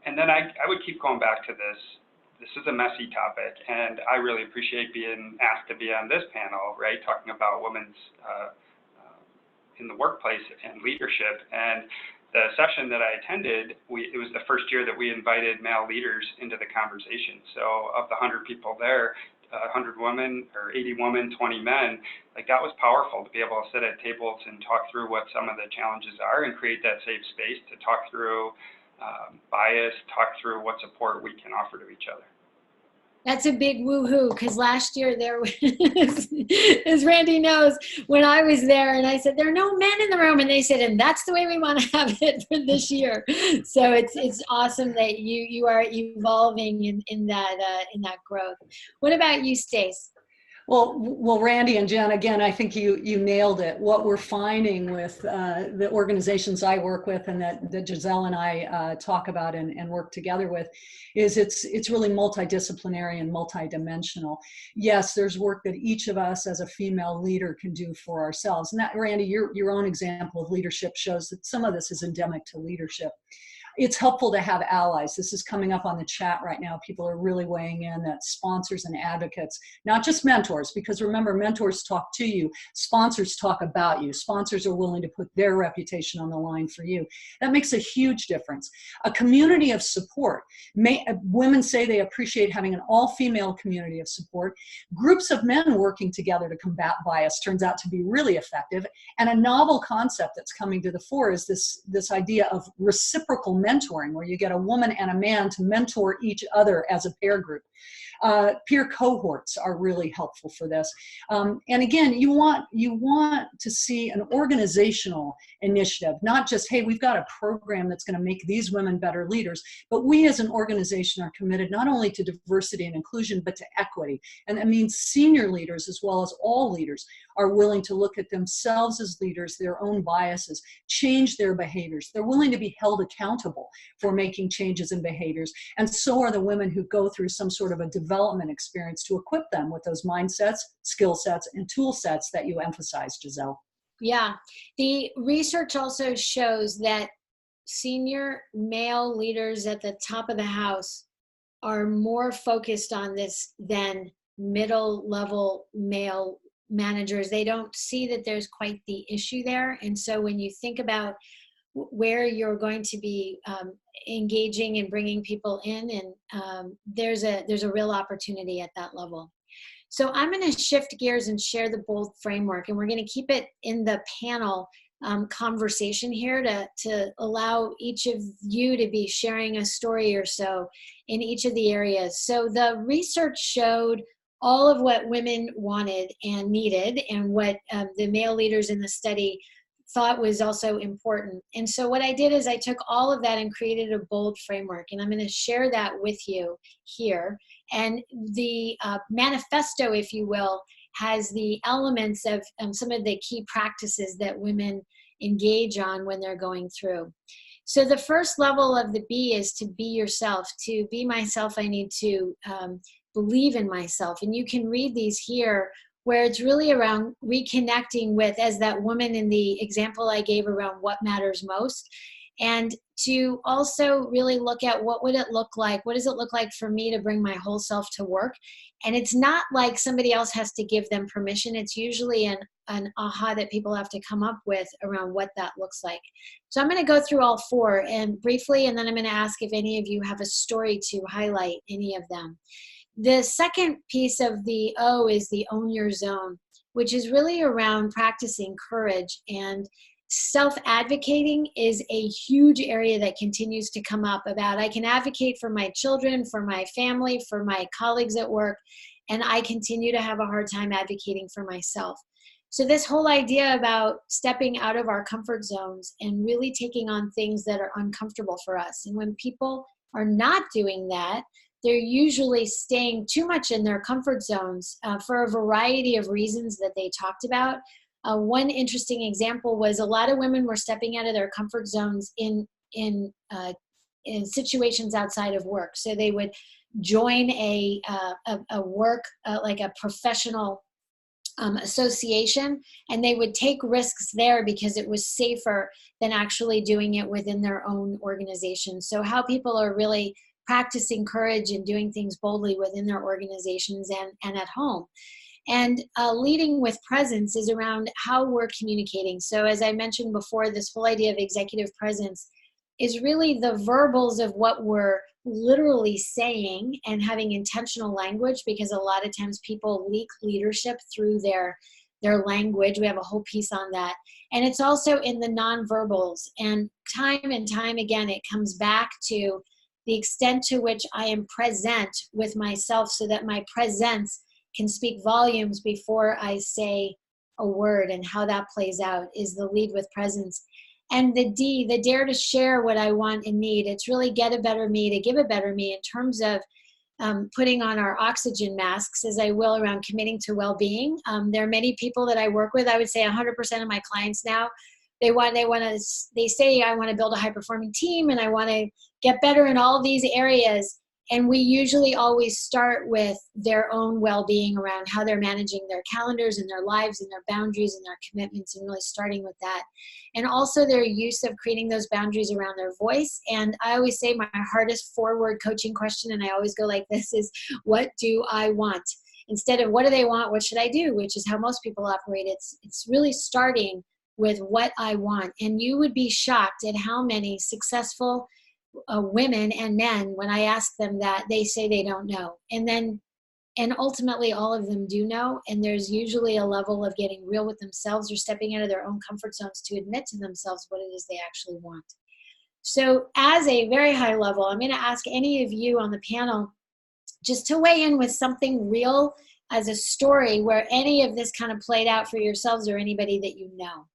And then I would keep going back to this. This is a messy topic, and I really appreciate being asked to be on this panel, right, talking about women's in the workplace and leadership. And the session that I attended, it was the first year that we invited male leaders into the conversation. So of the 100 people there, 100 women or 80 women, 20 men, like that was powerful to be able to sit at tables and talk through what some of the challenges are and create that safe space to talk through bias, talk through what support we can offer to each other. That's a big woohoo, because last year there was, as Randy knows, when I was there and I said, there are no men in the room, and they said, and that's the way we want to have it for this year. So it's awesome that you are evolving in that growth. What about you, Stace? Well, Randy and Jen, again, I think you nailed it. What we're finding with the organizations I work with and that Giselle and I talk about and work together with is it's really multidisciplinary and multidimensional. Yes, there's work that each of us as a female leader can do for ourselves. And that, Randy, your own example of leadership shows that some of this is endemic to leadership. It's helpful to have allies. This is coming up on the chat right now. People are really weighing in that sponsors and advocates, not just mentors, because remember, mentors talk to you, sponsors talk about you. Sponsors are willing to put their reputation on the line for you. That makes a huge difference. A community of support. Women say they appreciate having an all-female community of support. Groups of men working together to combat bias turns out to be really effective. And a novel concept that's coming to the fore is this idea of reciprocal mentoring, where you get a woman and a man to mentor each other as a pair group. Peer cohorts are really helpful for this. And again, you want to see an organizational initiative, not just, hey, we've got a program that's going to make these women better leaders, but we as an organization are committed not only to diversity and inclusion, but to equity. And that means senior leaders, as well as all leaders, are willing to look at themselves as leaders, their own biases, change their behaviors. They're willing to be held accountable for making changes in behaviors. And so are the women who go through some sort of a development experience to equip them with those mindsets, skill sets, and tool sets that you emphasized, Giselle. Yeah, the research also shows that senior male leaders at the top of the house are more focused on this than middle level male managers. They don't see that there's quite the issue there. And so when you think about where you're going to be engaging and bringing people in, and there's a real opportunity at that level. So I'm going to shift gears and share the BOLD framework, and we're going to keep it in the panel conversation here to allow each of you to be sharing a story or so in each of the areas. So the research showed all of what women wanted and needed, and what the male leaders in the study thought was also important. And so what I did is I took all of that and created a BOLD framework, and I'm going to share that with you here. And the manifesto, if you will, has the elements of some of the key practices that women engage on when they're going through. So the first level of the B is to be yourself. To be myself, I need to believe in myself. And you can read these here, where it's really around reconnecting with, as that woman in the example I gave, around what matters most. And to also really look at what would it look like? What does it look like for me to bring my whole self to work? And it's not like somebody else has to give them permission. It's usually an aha that people have to come up with around what that looks like. So I'm going to go through all four and briefly, and then I'm going to ask if any of you have a story to highlight any of them. The second piece of the O is the own your zone, which is really around practicing courage. And self-advocating is a huge area that continues to come up about, I can advocate for my children, for my family, for my colleagues at work, and I continue to have a hard time advocating for myself. So this whole idea about stepping out of our comfort zones and really taking on things that are uncomfortable for us. And when people are not doing that, they're usually staying too much in their comfort zones for a variety of reasons that they talked about. One interesting example was a lot of women were stepping out of their comfort zones in situations outside of work. So they would join a work, like a professional association, and they would take risks there because it was safer than actually doing it within their own organization. So how people are really practicing courage and doing things boldly within their organizations and at home. And leading with presence is around how we're communicating. So as I mentioned before, this whole idea of executive presence is really the verbals of what we're literally saying and having intentional language, because a lot of times people leak leadership through their language. We have a whole piece on that. And it's also in the nonverbals. And time again, it comes back to the extent to which I am present with myself, so that my presence can speak volumes before I say a word, and how that plays out is the lead with presence. And the D, the dare to share what I want and need. It's really get a better me to give a better me, in terms of putting on our oxygen masks, as I will, around committing to well-being. There are many people that I work with. I would say 100% of my clients now, they say, I want to build a high-performing team, and I want to get better in all these areas. And we usually always start with their own well-being around how they're managing their calendars and their lives and their boundaries and their commitments, and really starting with that. And also their use of creating those boundaries around their voice. And I always say my hardest forward coaching question, and I always go like this, is what do I want? Instead of what do they want, what should I do? Which is how most people operate. It's really starting with what I want. And you would be shocked at how many successful women and men, when I ask them that, they say they don't know. And ultimately all of them do know. And there's usually a level of getting real with themselves or stepping out of their own comfort zones to admit to themselves what it is they actually want. So as a very high level, I'm going to ask any of you on the panel just to weigh in with something real as a story where any of this kind of played out for yourselves or anybody that you know.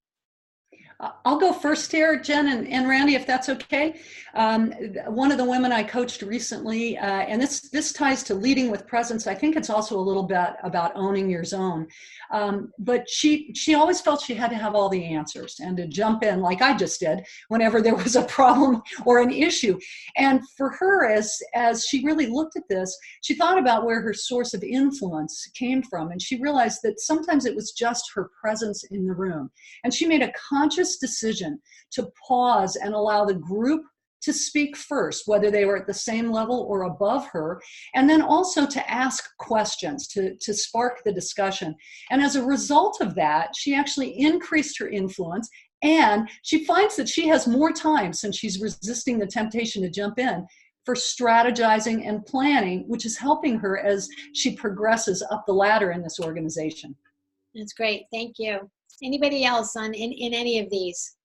I'll go first here, Jen and Randy, if that's okay. One of the women I coached recently, and this ties to leading with presence. I think it's also a little bit about owning your zone. But she always felt she had to have all the answers and to jump in like I just did whenever there was a problem or an issue. And for her, as she really looked at this, she thought about where her source of influence came from. And she realized that sometimes it was just her presence in the room. And she made a conscious decision to pause and allow the group to speak first, whether they were at the same level or above her, and then also to ask questions to spark the discussion. And as a result of that, she actually increased her influence, and she finds that she has more time, since she's resisting the temptation to jump in, for strategizing and planning, which is helping her as she progresses up the ladder in this organization. That's great. Thank you. Anybody else in any of these?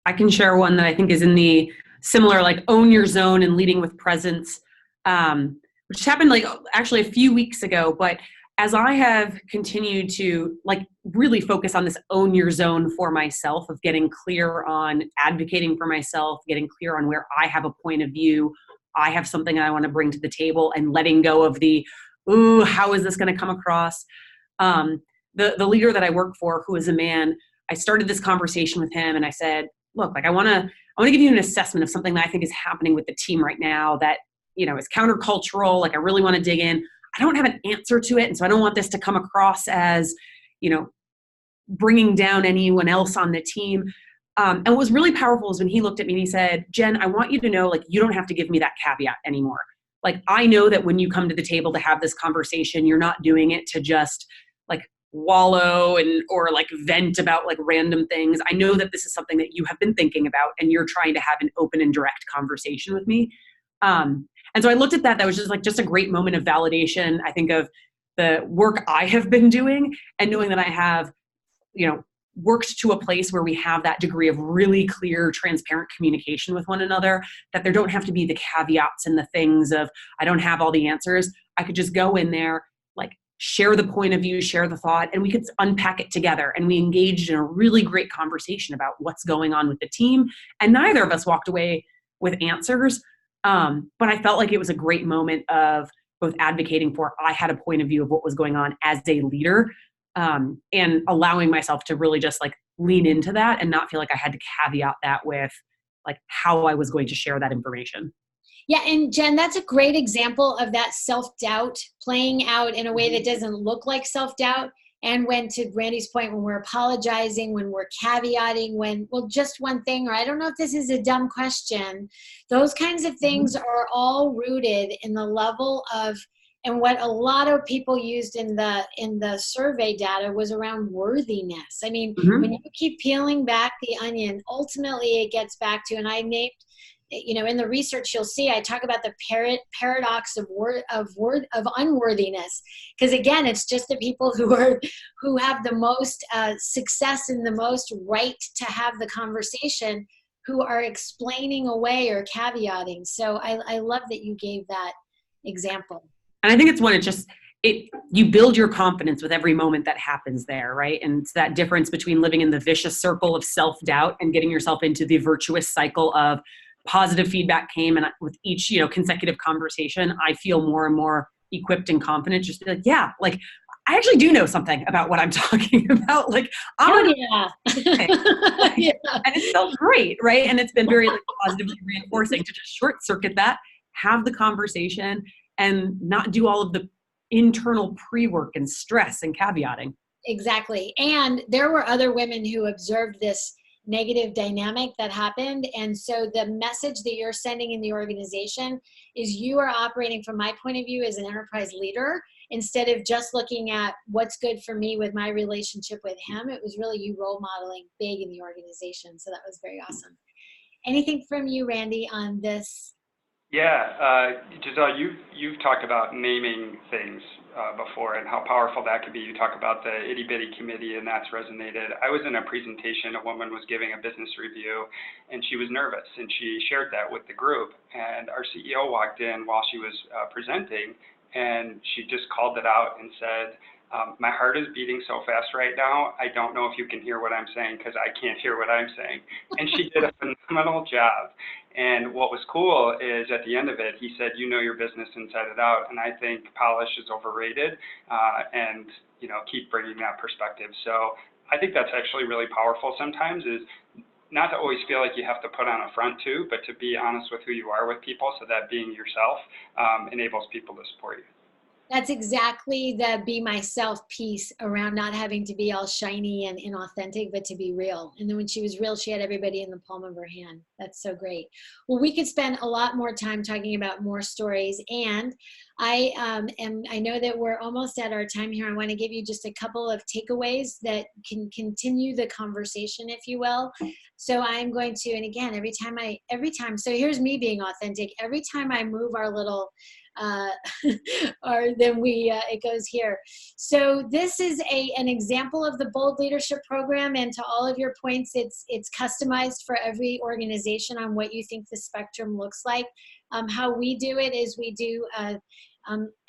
I can share one that I think is in the similar, like own your zone and leading with presence, which happened like actually a few weeks ago. But as I have continued to like really focus on this own your zone for myself, of getting clear on advocating for myself, getting clear on where I have a point of view, I have something I want to bring to the table, and letting go of the, ooh, how is this going to come across? The leader that I work for, who is a man, I started this conversation with him and I said, look, like I want to give you an assessment of something that I think is happening with the team right now that, you know, is countercultural. Like I really want to dig in. I don't have an answer to it. And so I don't want this to come across as, you know, bringing down anyone else on the team. And what was really powerful is when he looked at me and he said, Jen, I want you to know, like, you don't have to give me that caveat anymore. Like, I know that when you come to the table to have this conversation, you're not doing it to just like wallow or like vent about like random things. I know that this is something that you have been thinking about, and you're trying to have an open and direct conversation with me. And so I looked at that. That was just a great moment of validation, I think, of the work I have been doing, and knowing that I have, you know, worked to a place where we have that degree of really clear, transparent communication with one another, that there don't have to be the caveats and the things of, I don't have all the answers. I could just go in there, like share the point of view, share the thought, and we could unpack it together. And we engaged in a really great conversation about what's going on with the team. And neither of us walked away with answers. But I felt like it was a great moment of both advocating for, I had a point of view of what was going on as a leader, and allowing myself to really just like lean into that and not feel like I had to caveat that with like how I was going to share that information. Yeah, and Jen, that's a great example of that self-doubt playing out in a way that doesn't look like self-doubt. And when, to Randy's point, when we're apologizing, when we're caveating, when, well, just one thing, or I don't know if this is a dumb question, those kinds of things are all rooted in the level of, and what a lot of people used in the survey data was around worthiness. I mean, when you keep peeling back the onion, ultimately it gets back to, and I named, you know, in the research you'll see I talk about the paradox of unworthiness, because again, it's just the people who have the most success and the most right to have the conversation who are explaining away or caveating. So I love that you gave that example. And I think it's when you build your confidence with every moment that happens there, right? And it's that difference between living in the vicious circle of self-doubt and getting yourself into the virtuous cycle of positive feedback came, and with each, you know, consecutive conversation, I feel more and more equipped and confident just to be like, yeah, like I actually do know something about what I'm talking about. Like, I'm Oh, yeah. Yeah. and it felt great, right? And it's been very like positively reinforcing to just short circuit that, have the conversation, and not do all of the internal pre-work and stress and caveating. Exactly. And there were other women who observed this negative dynamic that happened. And so the message that you're sending in the organization is you are operating, from my point of view, as an enterprise leader, instead of just looking at what's good for me with my relationship with him. It was really you role modeling big in the organization. So that was very awesome. Anything from you, Randy, on this? Yeah, Giselle, you've talked about naming things before and how powerful that could be. You talk about the itty bitty committee, and that's resonated. I was in a presentation, a woman was giving a business review, and she was nervous, and she shared that with the group. And our CEO walked in while she was presenting, and she just called it out and said, my heart is beating so fast right now, I don't know if you can hear what I'm saying because I can't hear what I'm saying. And she did a phenomenal job. And what was cool is at the end of it, he said, you know your business inside and out. And I think polish is overrated, and, you know, keep bringing that perspective. So I think that's actually really powerful sometimes, is not to always feel like you have to put on a front too, but to be honest with who you are with people, so that being yourself enables people to support you. That's exactly the be myself piece around not having to be all shiny and inauthentic, but to be real. And then when she was real, she had everybody in the palm of her hand. That's so great. Well, we could spend a lot more time talking about more stories. And I know that we're almost at our time here. I want to give you just a couple of takeaways that can continue the conversation, if you will. So I'm going to, and again, every time, so here's me being authentic. Every time I move our little or then it goes here. So this is an example of the Bold Leadership Program, and to all of your points, it's customized for every organization on what you think the spectrum looks like. How we do it is we do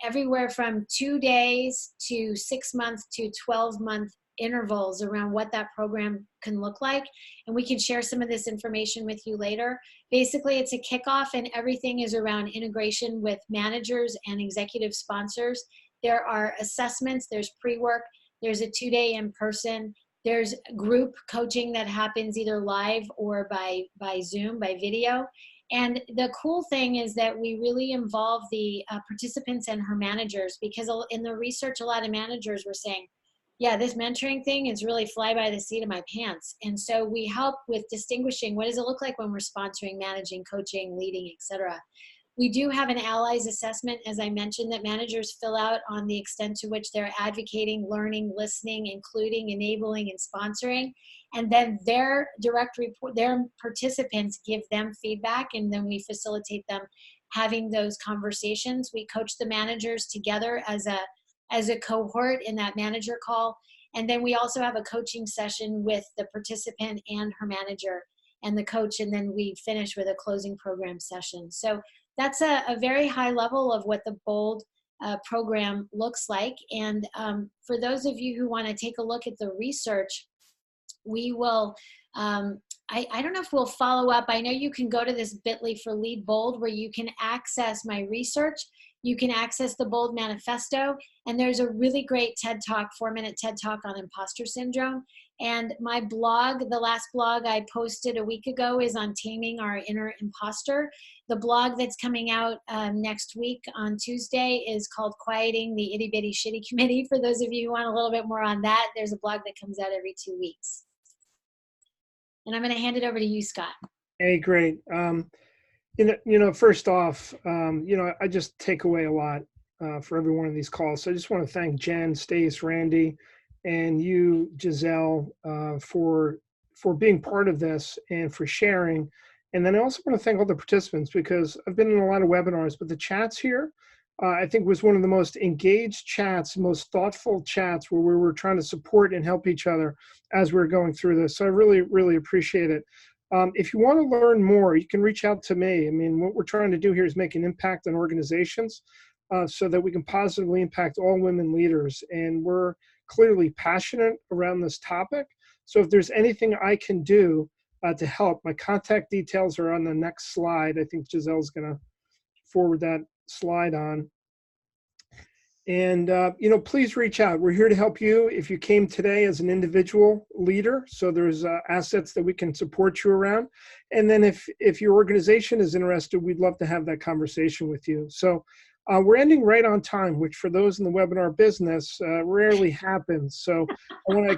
everywhere from 2 days to 6 months to 12-month intervals around what that program can look like. And we can share some of this information with you later. Basically, it's a kickoff, and everything is around integration with managers and executive sponsors. There are assessments, there's pre-work, there's a 2-day in-person, there's group coaching that happens either live or by Zoom, by video. And the cool thing is that we really involve the participants and her managers, because in the research, a lot of managers were saying, yeah, this mentoring thing is really fly by the seat of my pants. And so we help with distinguishing what does it look like when we're sponsoring, managing, coaching, leading, etc. We do have an allies assessment, as I mentioned, that managers fill out on the extent to which they're advocating, learning, listening, including, enabling, and sponsoring. And then their direct report, their participants give them feedback, and then we facilitate them having those conversations. We coach the managers together as a cohort in that manager call. And then we also have a coaching session with the participant and her manager and the coach. And then we finish with a closing program session. So that's a very high level of what the Bold program looks like. And for those of you who want to take a look at the research, we will, I don't know if we'll follow up. I know you can go to this bit.ly for Lead Bold, where you can access my research. You can access the Bold Manifesto, and there's a really great TED Talk, 4-minute TED Talk on imposter syndrome. And my blog, the last blog I posted a week ago, is on taming our inner imposter. The blog that's coming out next week on Tuesday is called Quieting the Itty Bitty Shitty Committee. For those of you who want a little bit more on that, there's a blog that comes out every 2 weeks. And I'm going to hand it over to you, Scott. Hey, great. First off, I just take away a lot for every one of these calls. So I just want to thank Jen, Stace, Randy, and you, Giselle, for being part of this and for sharing. And then I also want to thank all the participants, because I've been in a lot of webinars, but the chats here, I think, was one of the most engaged chats, most thoughtful chats, where we were trying to support and help each other as we were going through this. So I really, really appreciate it. If you want to learn more, you can reach out to me. I mean, what we're trying to do here is make an impact on organizations so that we can positively impact all women leaders. And we're clearly passionate around this topic. So if there's anything I can do to help, my contact details are on the next slide. I think Giselle's going to forward that slide on. And, please reach out. We're here to help you if you came today as an individual leader. So there's assets that we can support you around. And then if your organization is interested, we'd love to have that conversation with you. So we're ending right on time, which for those in the webinar business rarely happens. So I want to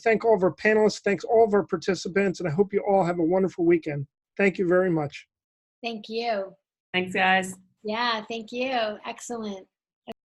thank all of our panelists, thanks all of our participants, and I hope you all have a wonderful weekend. Thank you very much. Thank you. Thanks, guys. Yeah, thank you. Excellent.